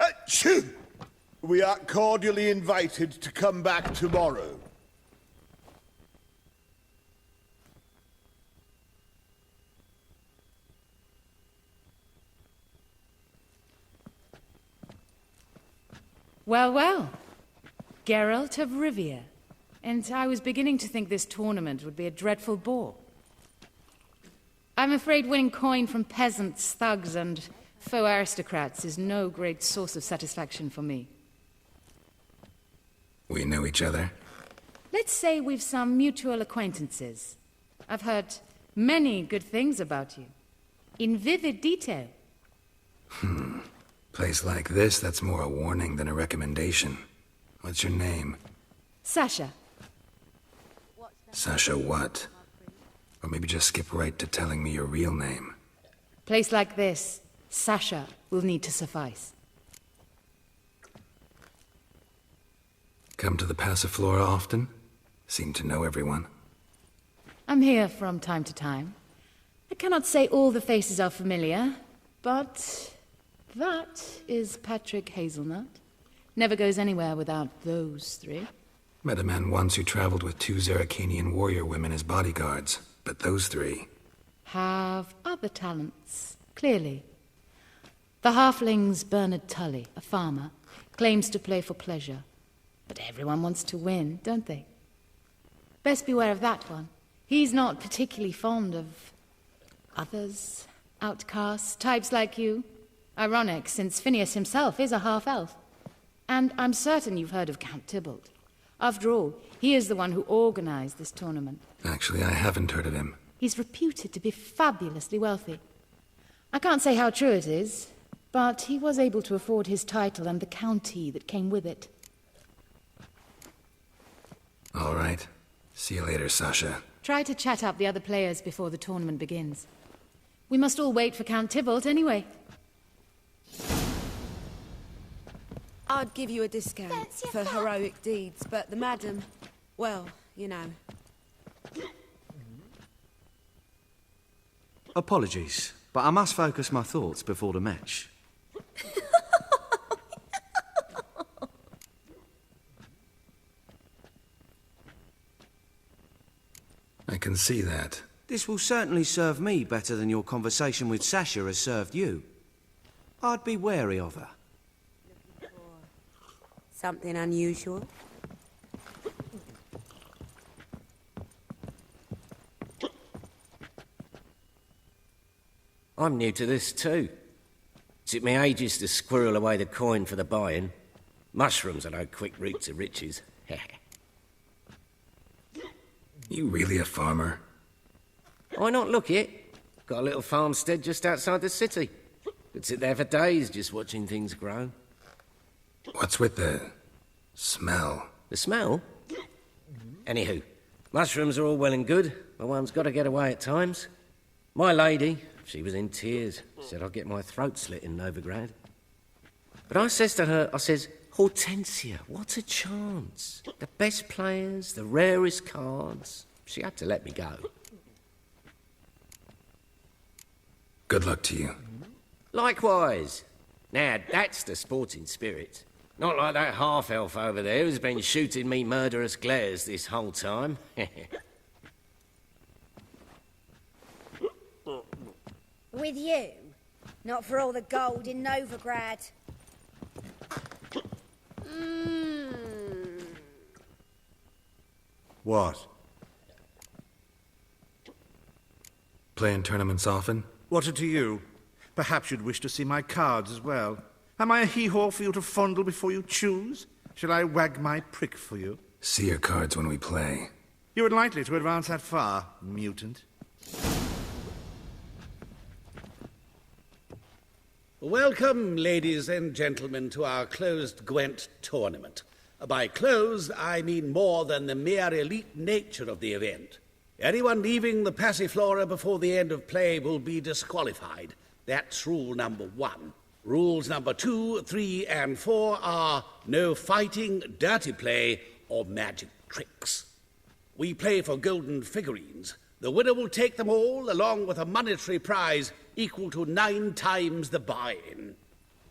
Achoo! We are cordially invited to come back tomorrow. Well, well. Geralt of Rivia. And I was beginning to think this tournament would be a dreadful bore. I'm afraid winning coin from peasants, thugs, and faux aristocrats is no great source of satisfaction for me. We know each other? Let's say we've some mutual acquaintances. I've heard many good things about you. In vivid detail. Place like this, that's more a warning than a recommendation. What's your name? Sasha. Sasha what? Or maybe just skip right to telling me your real name. Place like this, Sasha will need to suffice. Come to the Passiflora often? Seem to know everyone. I'm here from time to time. I cannot say all the faces are familiar, but that is Patrick Hazelnut. Never goes anywhere without those three. Met a man once who traveled with 2 Zerrikanian warrior women as bodyguards, but those 3... have other talents, clearly. The halfling's Bernard Tully, a farmer, claims to play for pleasure. But everyone wants to win, don't they? Best beware of that one. He's not particularly fond of others, outcasts, types like you. Ironic, since Phineas himself is a half-elf. And I'm certain you've heard of Count Tybalt. After all, he is the one who organized this tournament. Actually, I haven't heard of him. He's reputed to be fabulously wealthy. I can't say how true it is, but he was able to afford his title and the county that came with it. All right. See you later, Sasha. Try to chat up the other players before the tournament begins. We must all wait for Count Tybalt anyway. I'd give you a discount for heroic deeds, but the madam, well, you know. Apologies, but I must focus my thoughts before the match. I can see that. This will certainly serve me better than your conversation with Sasha has served you. I'd be wary of her. Something unusual? I'm new to this too. Took me ages to squirrel away the coin for the buy-in. Mushrooms are no quick route to riches. You really a farmer? Why not look it? Got a little farmstead just outside the city. Could sit there for days just watching things grow. What's with the smell? The smell? Anywho, mushrooms are all well and good, but one's got to get away at times. My lady, she was in tears, said I'd get my throat slit in Novigrad. But I says to her, Hortensia, what a chance. The best players, the rarest cards. She had to let me go. Good luck to you. Likewise. Now, that's the sporting spirit. Not like that half-elf over there who's been shooting me murderous glares this whole time. With you? Not for all the gold in Novigrad. What? Playing tournaments often? What are to you? Perhaps you'd wish to see my cards as well. Am I a hee-haw for you to fondle before you choose? Shall I wag my prick for you? See your cards when we play. You unlikely to advance that far, mutant. Welcome, ladies and gentlemen, to our closed Gwent Tournament. By closed, I mean more than the mere elite nature of the event. Anyone leaving the Passiflora before the end of play will be disqualified. That's rule number 1. Rules number 2, 3, and 4 are no fighting, dirty play, or magic tricks. We play for golden figurines. The winner will take them all, along with a monetary prize equal to 9 times the buy-in.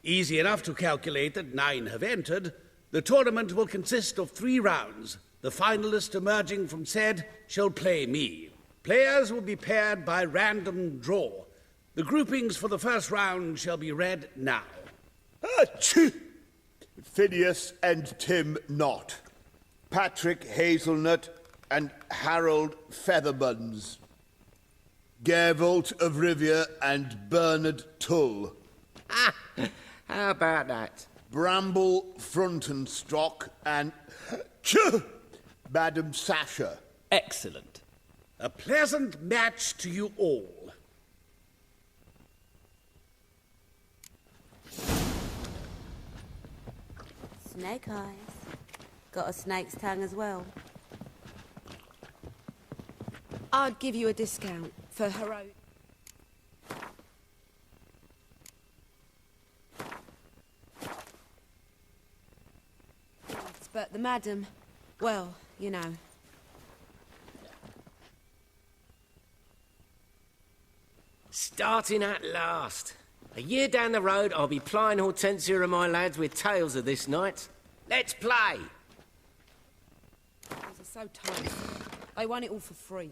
Easy enough to calculate that 9 have entered. The tournament will consist of 3 rounds. The finalists emerging from said shall play me. Players will be paired by random draw. The groupings for the first round shall be read now. Achoo! Phineas and Tim Knott. Patrick Hazelnut and Harold Featherbuns. Gervolt of Rivia and Bernard Tull. Ah, how about that? Bramble Frontenstock and Madam Sasha. Excellent. A pleasant match to you all. Snake eyes. Got a snake's tongue as well. I'd give you a discount for heroic. But the madam, well, you know. Starting at last. A year down the road, I'll be plying Hortensia and my lads with tales of this night. Let's play! These are so tight. They want it all for free.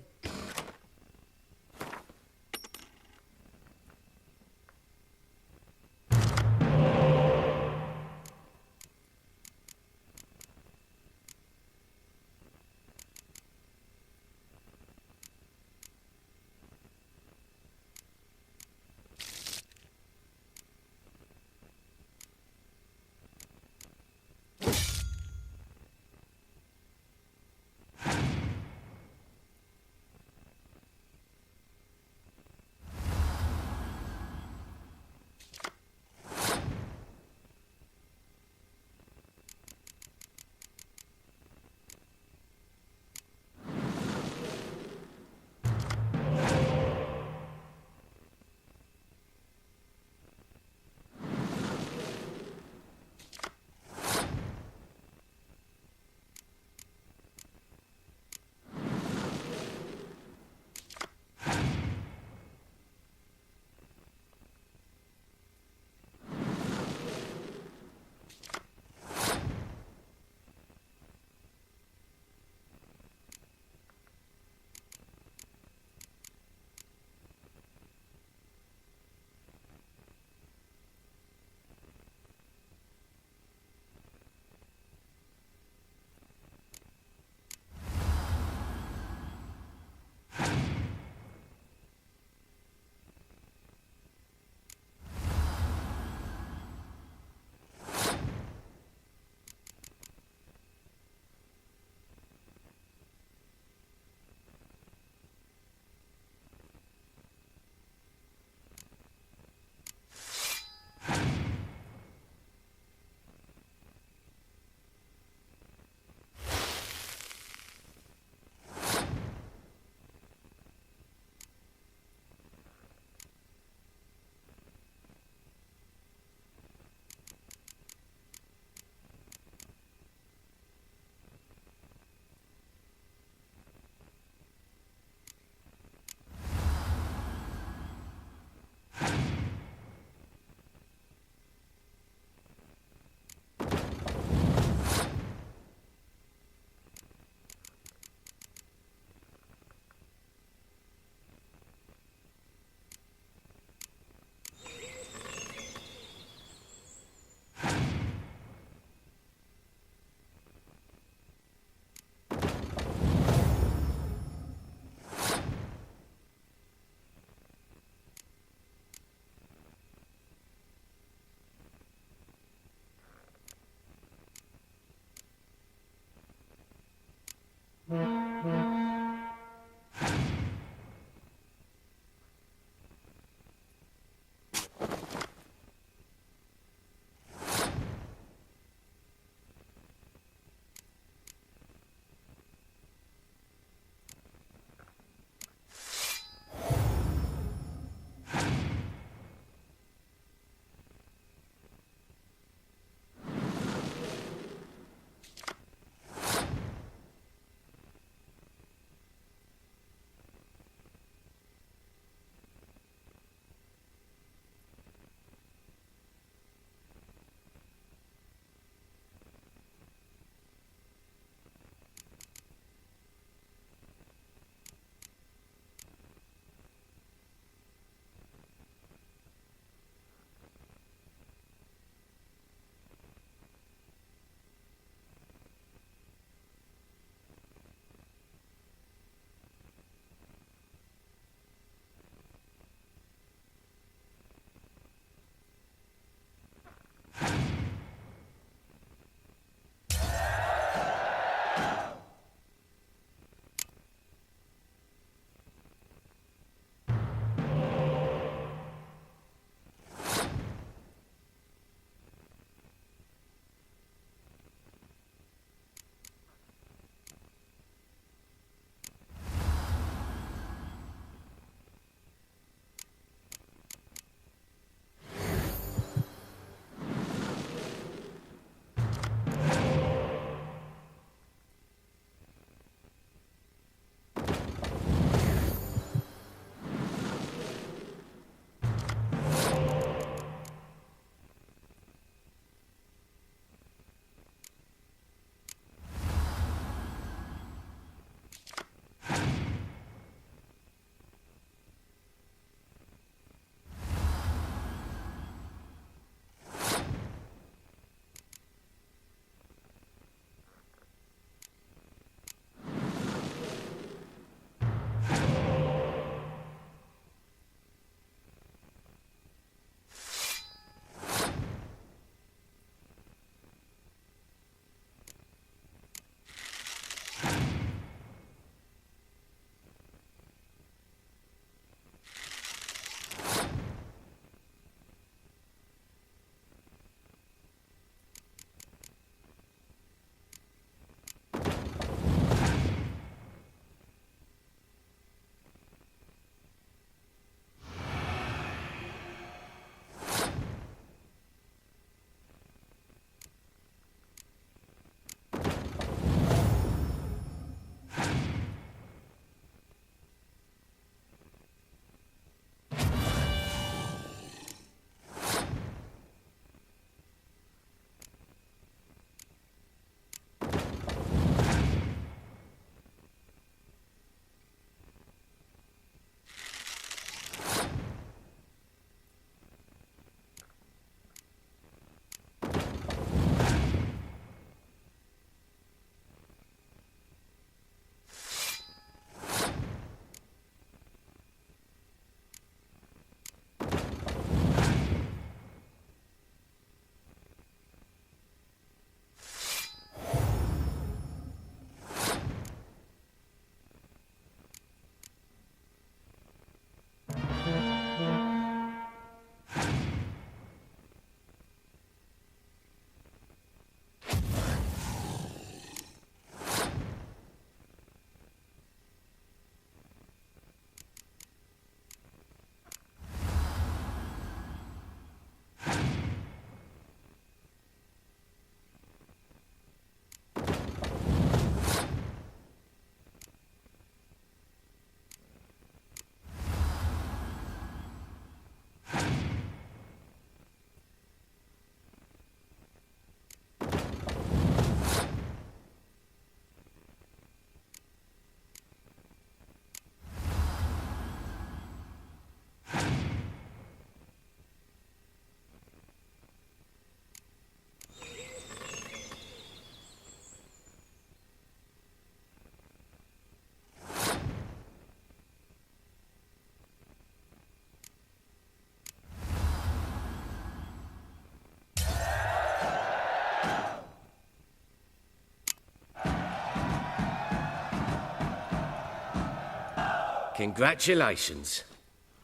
Congratulations.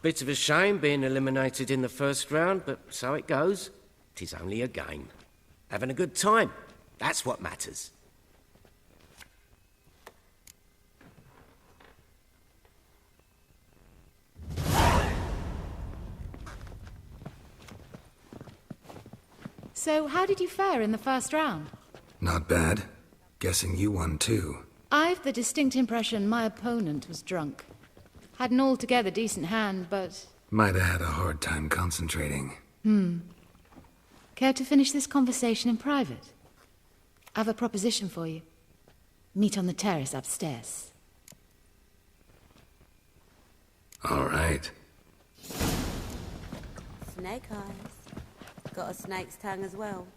Bit of a shame being eliminated in the first round, but so it goes. 'Tis only a game. Having a good time. That's what matters. So, how did you fare in the first round? Not bad. Guessing you won too. I've the distinct impression my opponent was drunk. Had an altogether decent hand, but... Might have had a hard time concentrating. Care to finish this conversation in private? I have a proposition for you. Meet on the terrace upstairs. All right. Snake eyes. Got a snake's tongue as well.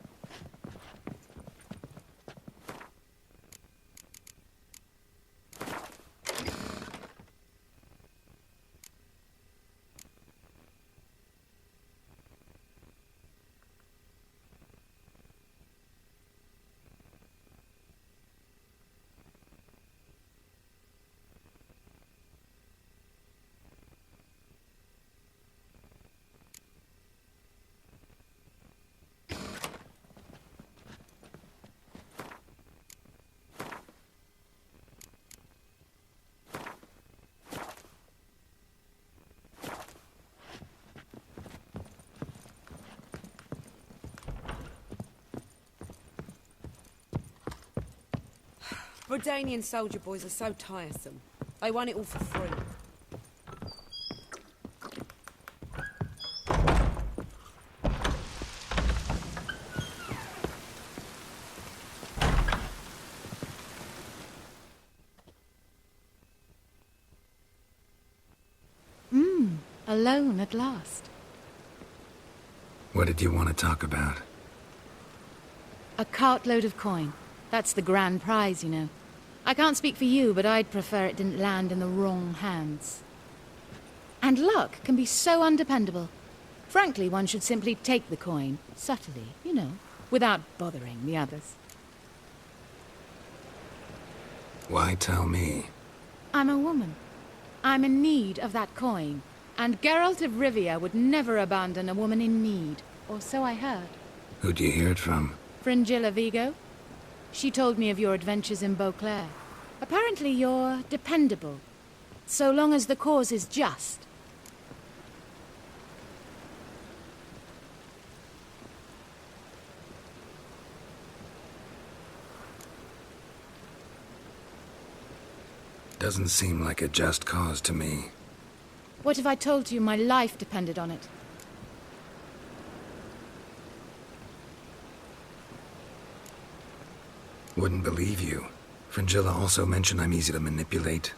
Bredanian soldier boys are so tiresome. They want it all for free. Alone at last. What did you want to talk about? A cartload of coin. That's the grand prize, you know. I can't speak for you, but I'd prefer it didn't land in the wrong hands. And luck can be so undependable. Frankly, one should simply take the coin, subtly, you know, without bothering the others. Why tell me? I'm a woman. I'm in need of that coin. And Geralt of Rivia would never abandon a woman in need, or so I heard. Who'd you hear it from? Fringilla Vigo. She told me of your adventures in Beauclair. Apparently you're dependable, so long as the cause is just. Doesn't seem like a just cause to me. What if I told you my life depended on it? Wouldn't believe you. Fringilla also mentioned I'm easy to manipulate.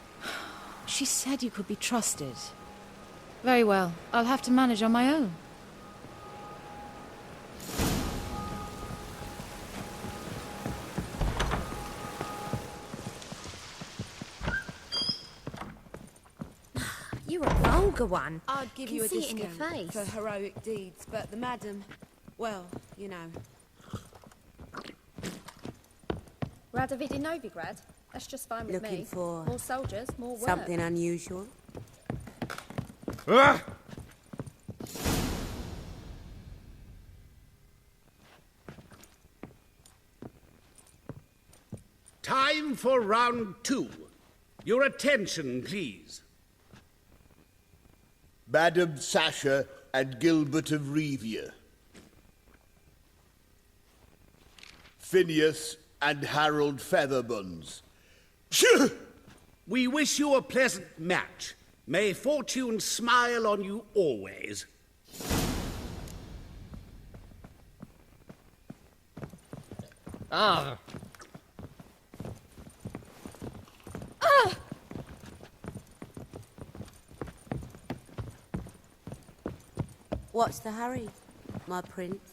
She said you could be trusted. Very well. I'll have to manage on my own. You're a vulgar one. I'd give Can you a see it in your discount face. for heroic deeds, but the madam, well, you know. Radovid in Novigrad? That's just fine with Looking me. for more soldiers, more work. Something unusual. Ah! Time for round 2. Your attention, please. Madam Sasha and Gilbert of Rivia. Phineas and Harold Featherbones. We wish you a pleasant match. May fortune smile on you always. Ah! What's the hurry, my prince?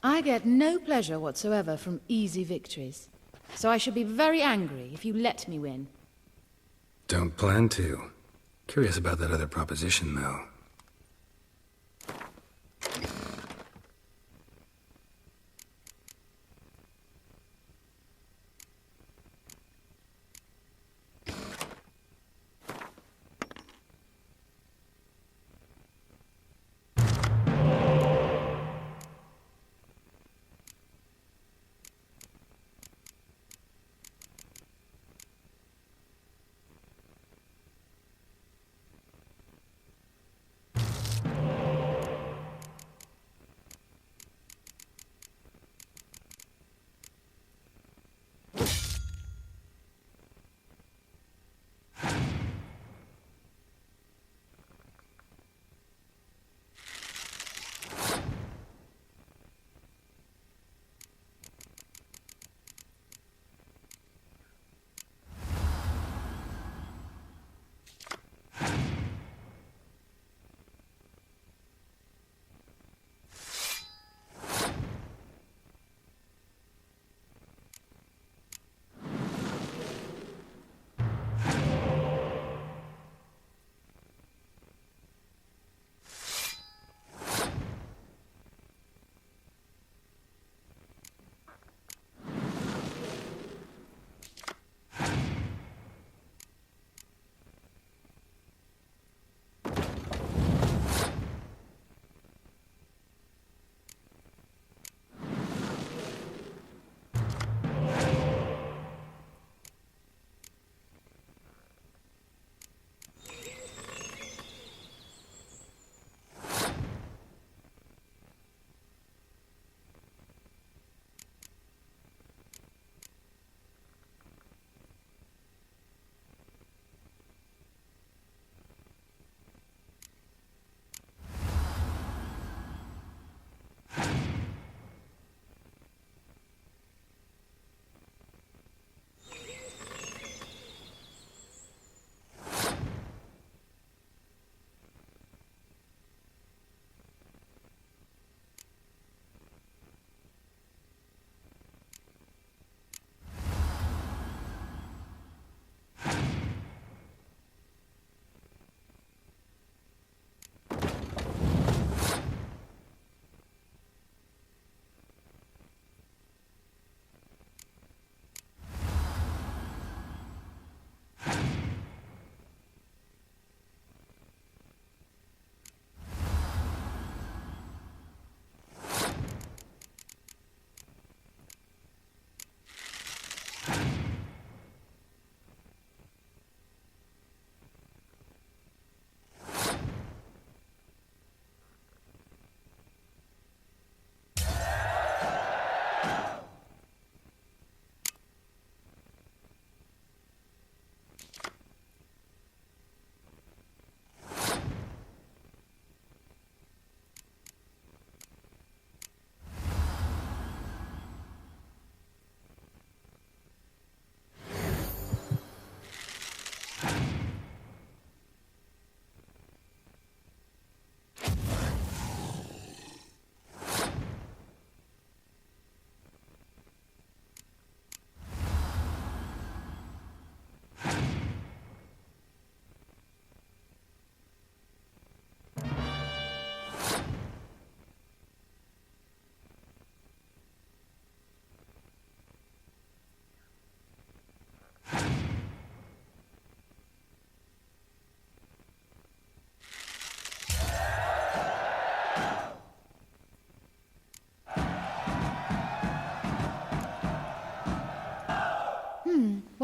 I get no pleasure whatsoever from easy victories. So I should be very angry if you let me win. Don't plan to. Curious about that other proposition, though.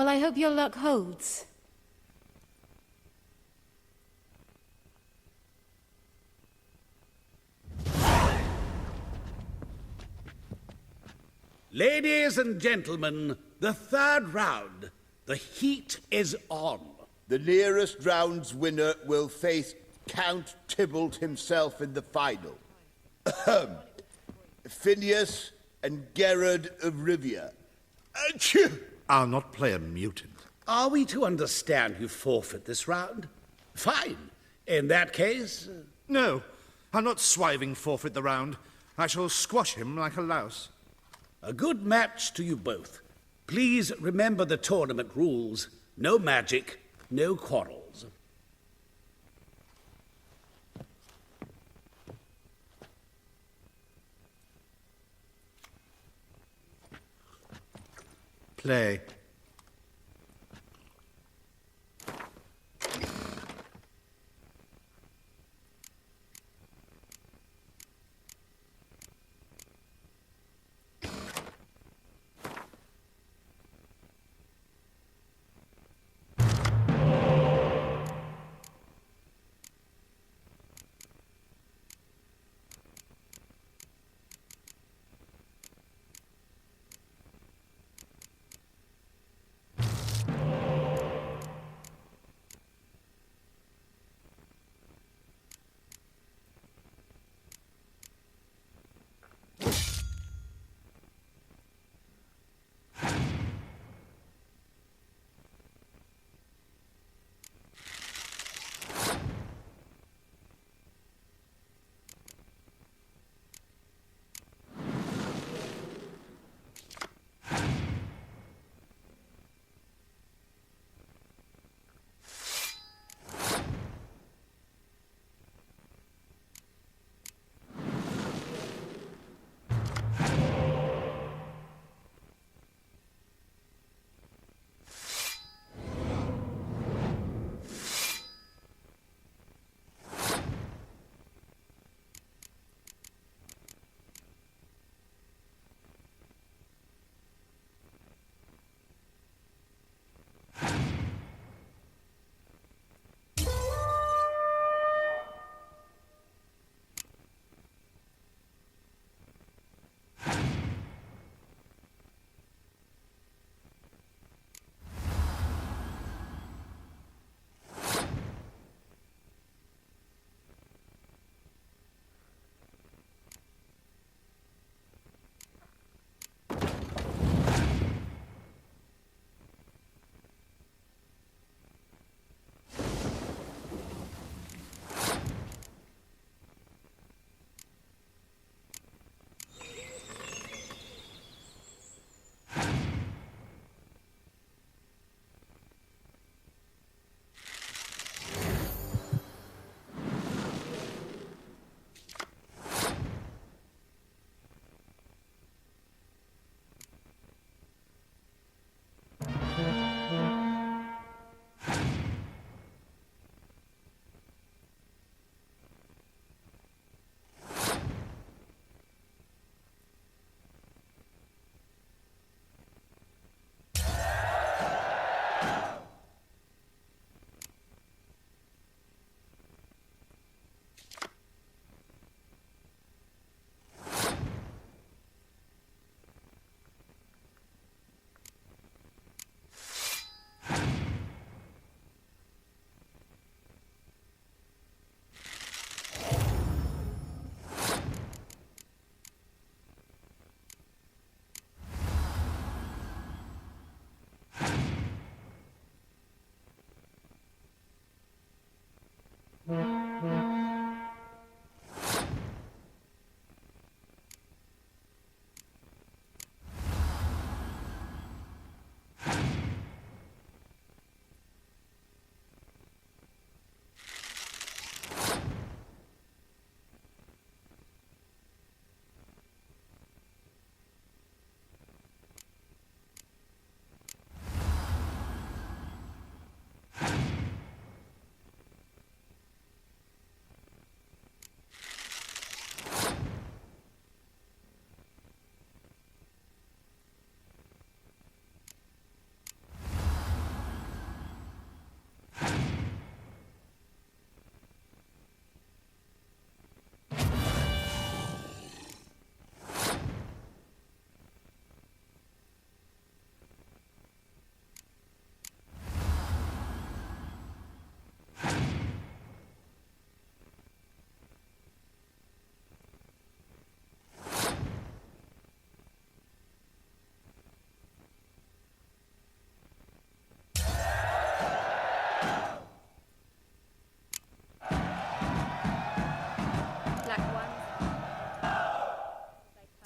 Well, I hope your luck holds. Ladies and gentlemen, the third round. The heat is on. The nearest round's winner will face Count Tybalt himself in the final. Phineas and Gerard of Rivia. Achoo! I'll not play a mutant. Are we to understand you forfeit this round? Fine. In that case... No, I'll not swiving forfeit the round. I shall squash him like a louse. A good match to you both. Please remember the tournament rules. No magic, no quarrels. Play.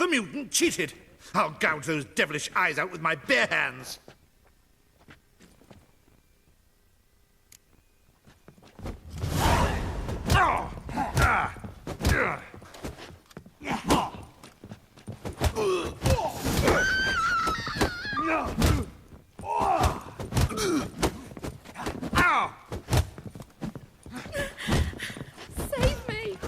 The mutant cheated. I'll gouge those devilish eyes out with my bare hands. Save me!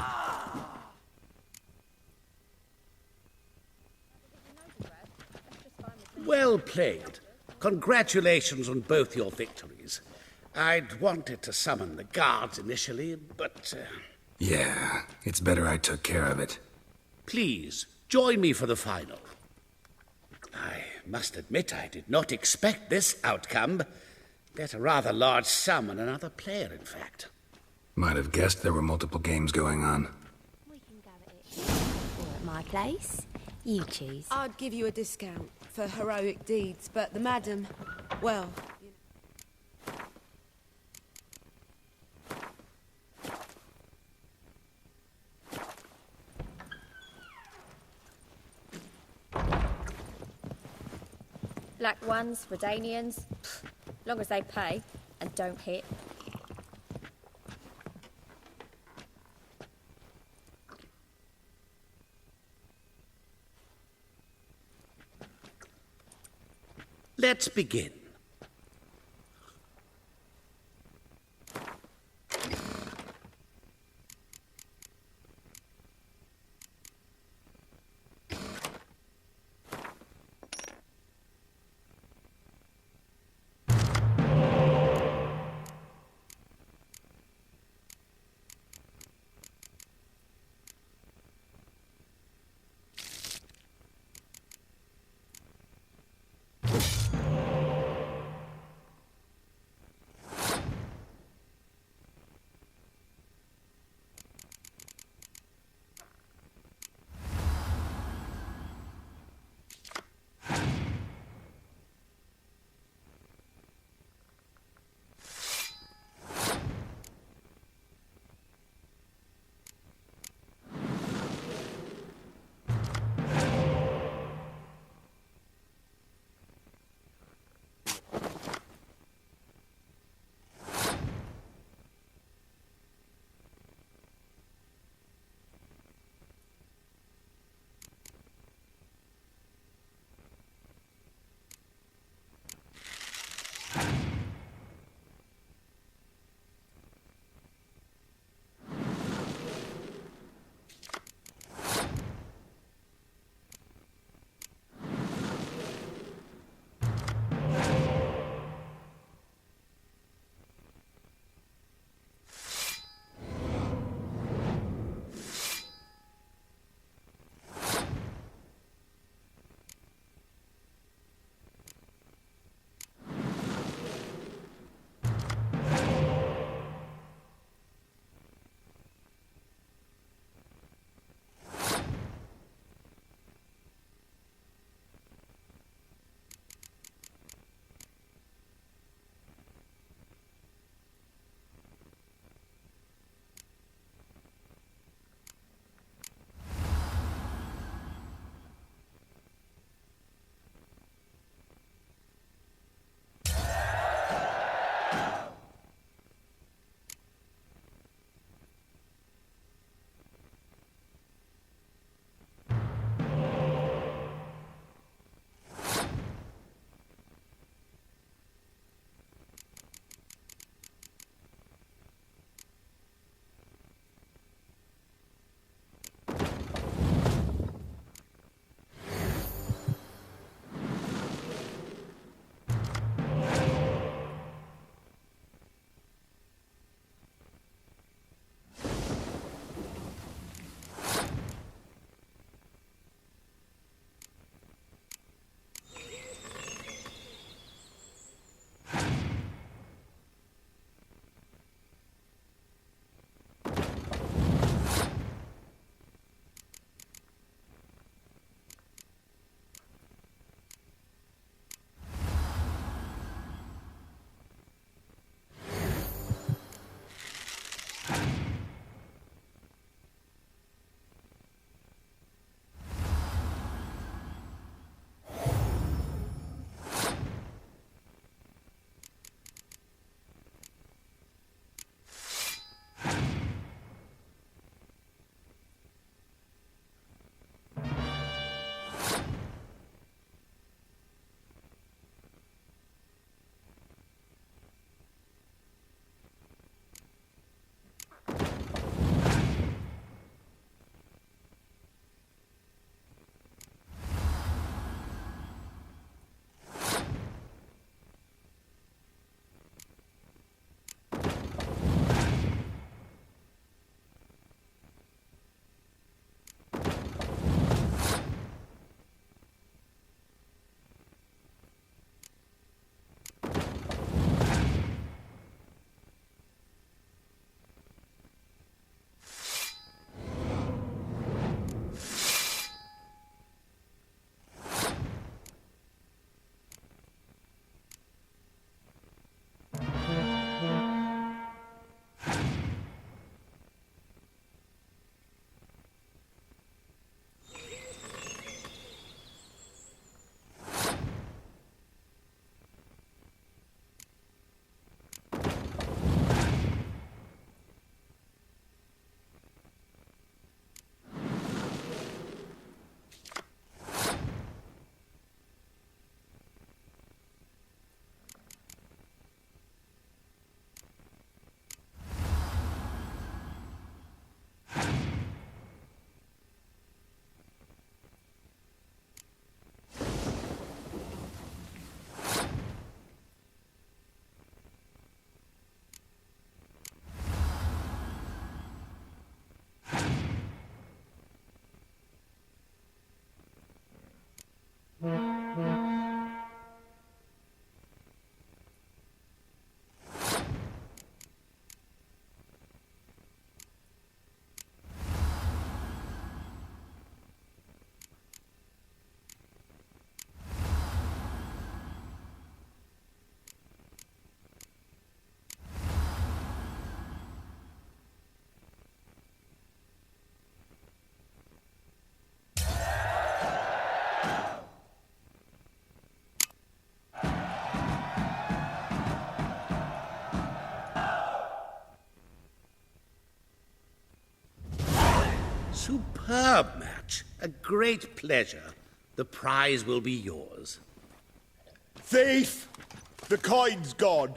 Well played. Congratulations on both your victories. I'd wanted to summon the guards initially, but... Yeah, it's better I took care of it. Please, join me for the final. I must admit I did not expect this outcome. Bet a rather large sum on another player, in fact. Might have guessed there were multiple games going on. We can go at it. Or at my place. You choose. I'd give you a discount for heroic deeds, but the madam, well... Black ones, Redanians, long as they pay and don't hit. Let's begin. superb match. A great pleasure. The prize will be yours. Thief! The coin's gone.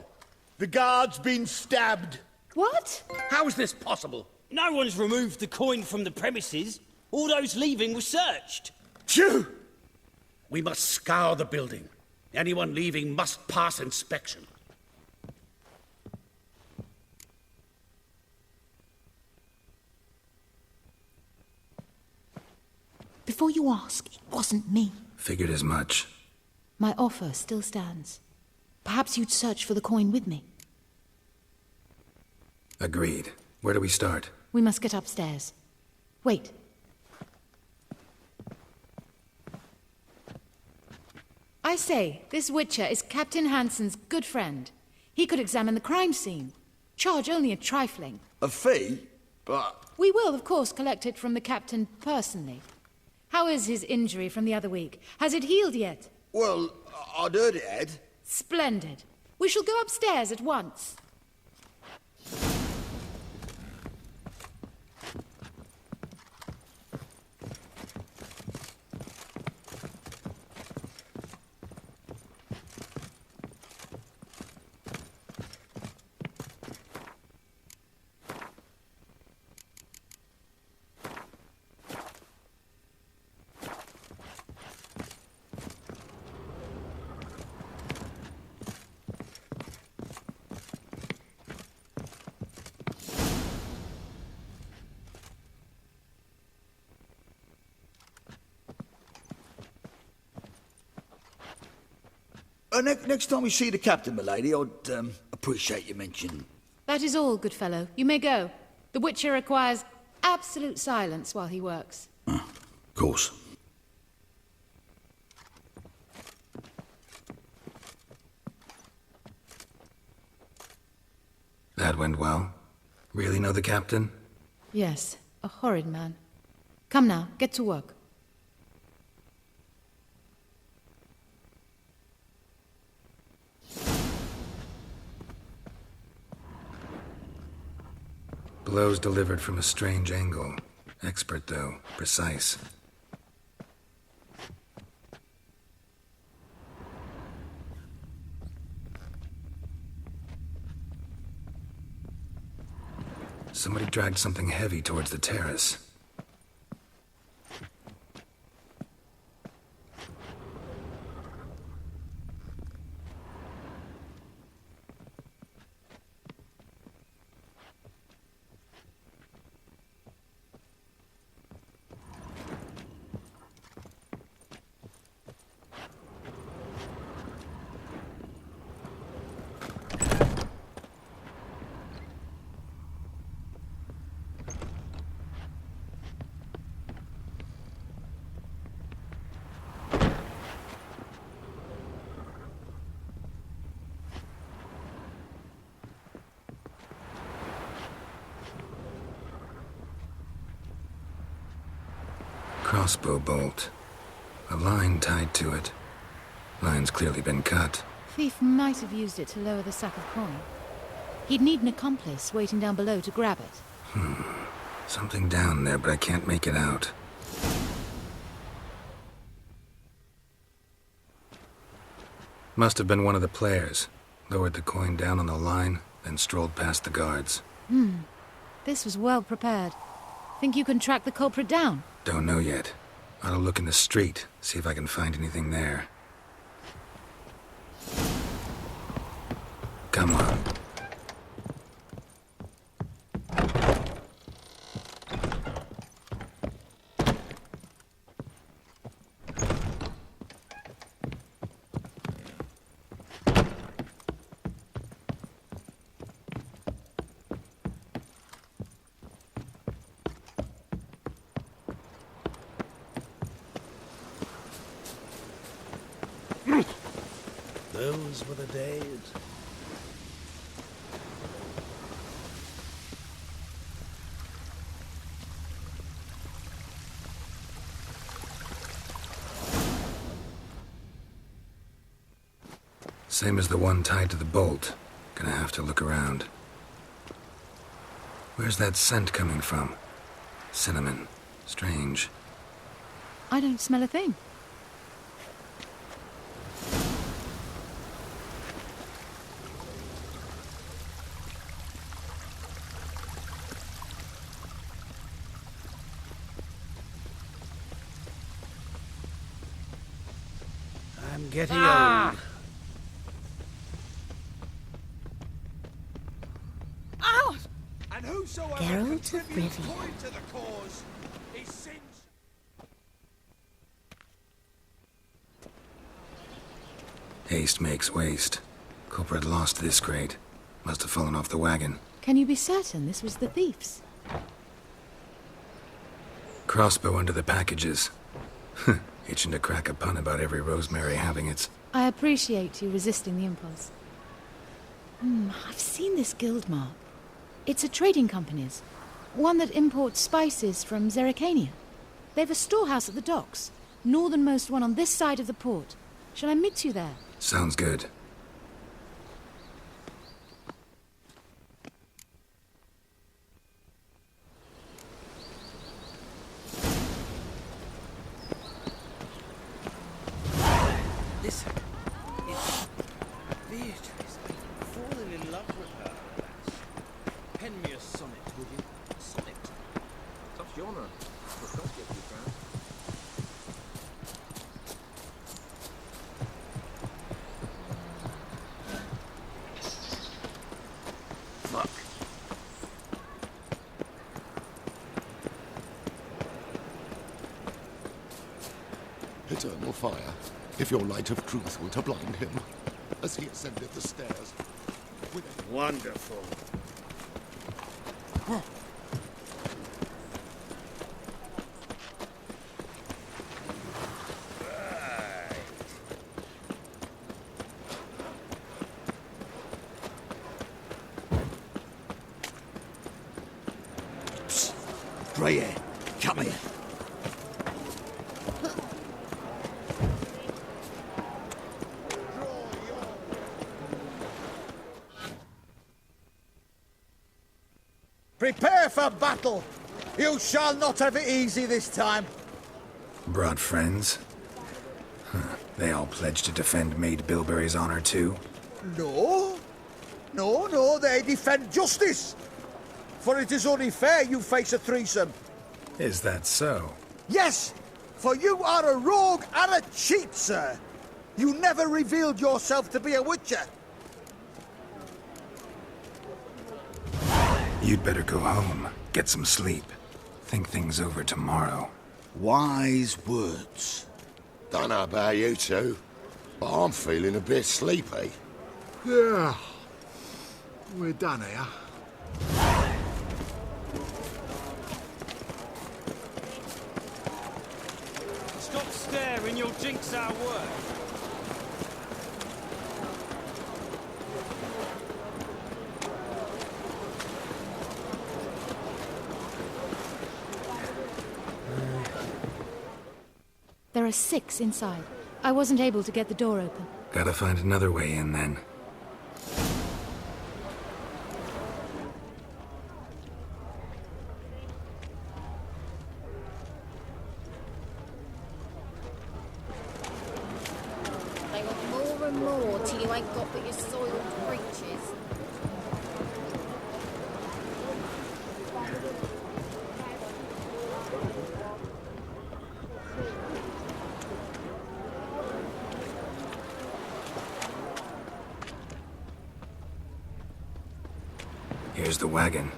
The guard's been stabbed. What? How is this possible? No one's removed the coin from the premises. All those leaving were searched. Phew! We must scour the building. Anyone leaving must pass inspection. Before you ask, it wasn't me. Figured as much. My offer still stands. Perhaps you'd search for the coin with me. Agreed. Where do we start? We must get upstairs. Wait. I say, this Witcher is Captain Hansen's good friend. He could examine the crime scene. Charge only a trifling. A fee? But... We will, of course, collect it from the captain personally. How is his injury from the other week? Has it healed yet? Well, I'd heard it had. Splendid. We shall go upstairs at once. Next time we see the captain, milady, I'd appreciate you mentioning. That is all, good fellow. You may go. The Witcher requires absolute silence while he works. Of course. That went well. Really know the captain? Yes, a horrid man. Come now, get to work. Blows delivered from a strange angle. Expert, though. Precise. Somebody dragged something heavy towards the terrace. Crossbow bolt. A line tied to it. Line's clearly been cut. Thief might have used it to lower the sack of coin. He'd need an accomplice waiting down below to grab it. Something down there, but I can't make it out. Must have been one of the players. Lowered the coin down on the line, then strolled past the guards. This was well prepared. Think you can track the culprit down? Don't know yet. Ought to look in the street, see if I can find anything there. Come on. Those were the days. Same as the one tied to the bolt. Gonna have to look around. Where's that scent coming from? Cinnamon. Strange. I don't smell a thing. I'm getting old. Ow! And whosoever Geralt of contributes Rivia. coin to the cause, his sins... Haste makes waste. Culprit lost this crate. Must have fallen off the wagon. Can you be certain this was the thief's? Crossbow under the packages. Itching to crack a pun about every rosemary having its... I appreciate you resisting the impulse. I've seen this guild mark. It's a trading company's. One that imports spices from Zerrikania. They've a storehouse at the docks. Northernmost one on this side of the port. Shall I meet you there? Sounds good. Listen, it's Beatrice. I've fallen in love with her. Pen me a sonnet, would you? A sonnet? Tough genre. Fuck. Eternal fire, if your light of truth were to blind him, as he ascended the stairs. Wonderful. Psst. Grey hair, come here. Prepare for battle! You shall not have it easy this time. Brought friends? They all pledged to defend Maid Bilberry's honor too? No. No, they defend justice. For it is only fair you face a threesome. Is that so? Yes, for you are a rogue and a cheat, sir. You never revealed yourself to be a witcher. You'd better go home, get some sleep. Think things over tomorrow. Wise words. Don't know about you two, but I'm feeling a bit sleepy. Yeah. We're done here. Stop staring, you'll jinx our work. There are 6 inside. I wasn't able to get the door open. Gotta find another way in then. They want more and more till you ain't got but your soiled breeches. Here's the wagon.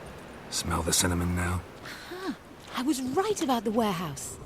Smell the cinnamon now? I was right about the warehouse.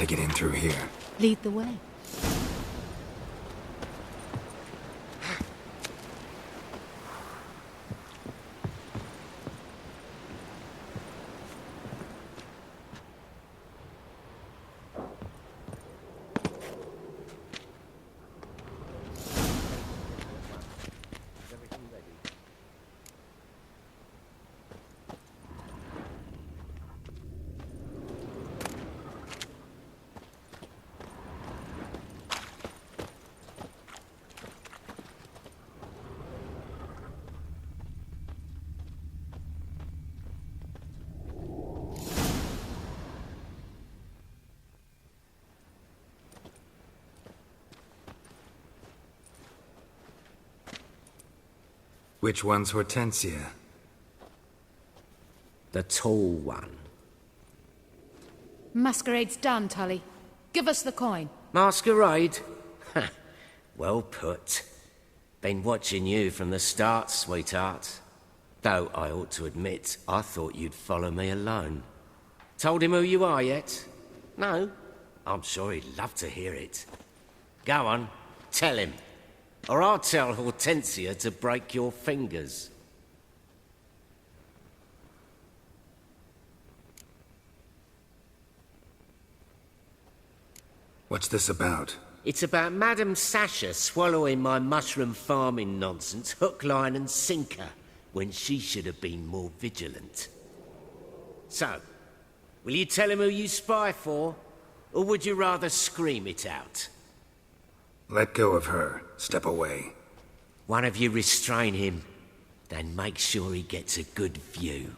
to get in through here. Lead the way. Which one's Hortensia? The tall one. Masquerade's done, Tully. Give us the coin. Masquerade? Ha! Well put. Been watching you from the start, sweetheart. Though I ought to admit, I thought you'd follow me alone. Told him who you are yet? No? I'm sure he'd love to hear it. Go on, tell him. Or I'll tell Hortensia to break your fingers. What's this about? It's about Madame Sasha swallowing my mushroom farming nonsense hook, line and sinker, when she should have been more vigilant. So, will you tell him who you spy for, or would you rather scream it out? Let go of her. Step away. One of you restrain him, then make sure he gets a good view.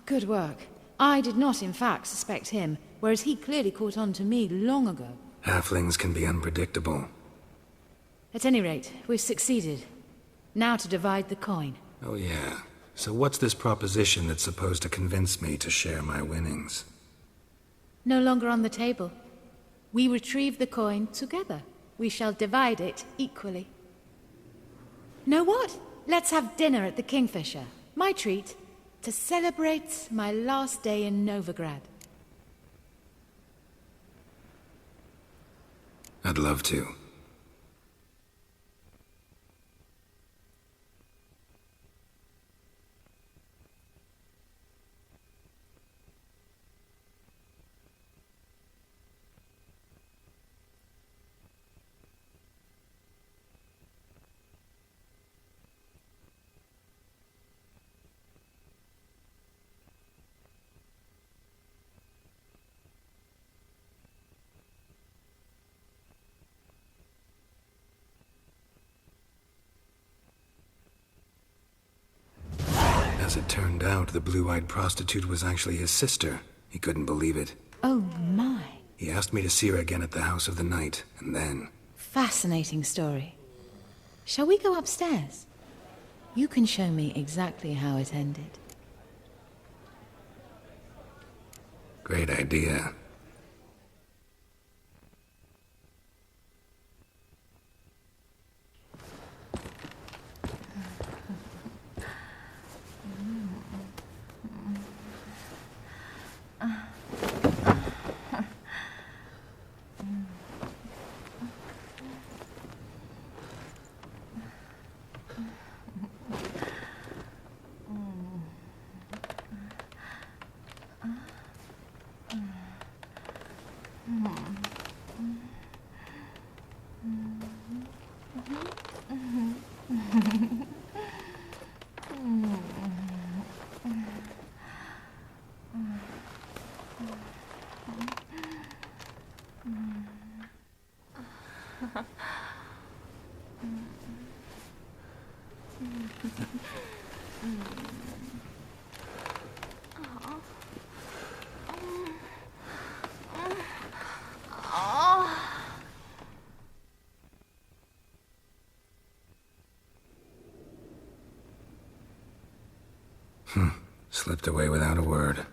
Good work. I did not, in fact, suspect him, whereas he clearly caught on to me long ago. Halflings can be unpredictable. At any rate, we've succeeded. Now to divide the coin. Oh yeah. So what's this proposition that's supposed to convince me to share my winnings? No longer on the table. We retrieve the coin together. We shall divide it equally. Know what? Let's have dinner at the Kingfisher. My treat. To celebrate my last day in Novigrad. I'd love to. As it turned out, the blue-eyed prostitute was actually his sister. He couldn't believe it. Oh my. He asked me to see her again at the House of the Night, and then... Fascinating story. Shall we go upstairs? You can show me exactly how it ended. Great idea. Slipped away without a word.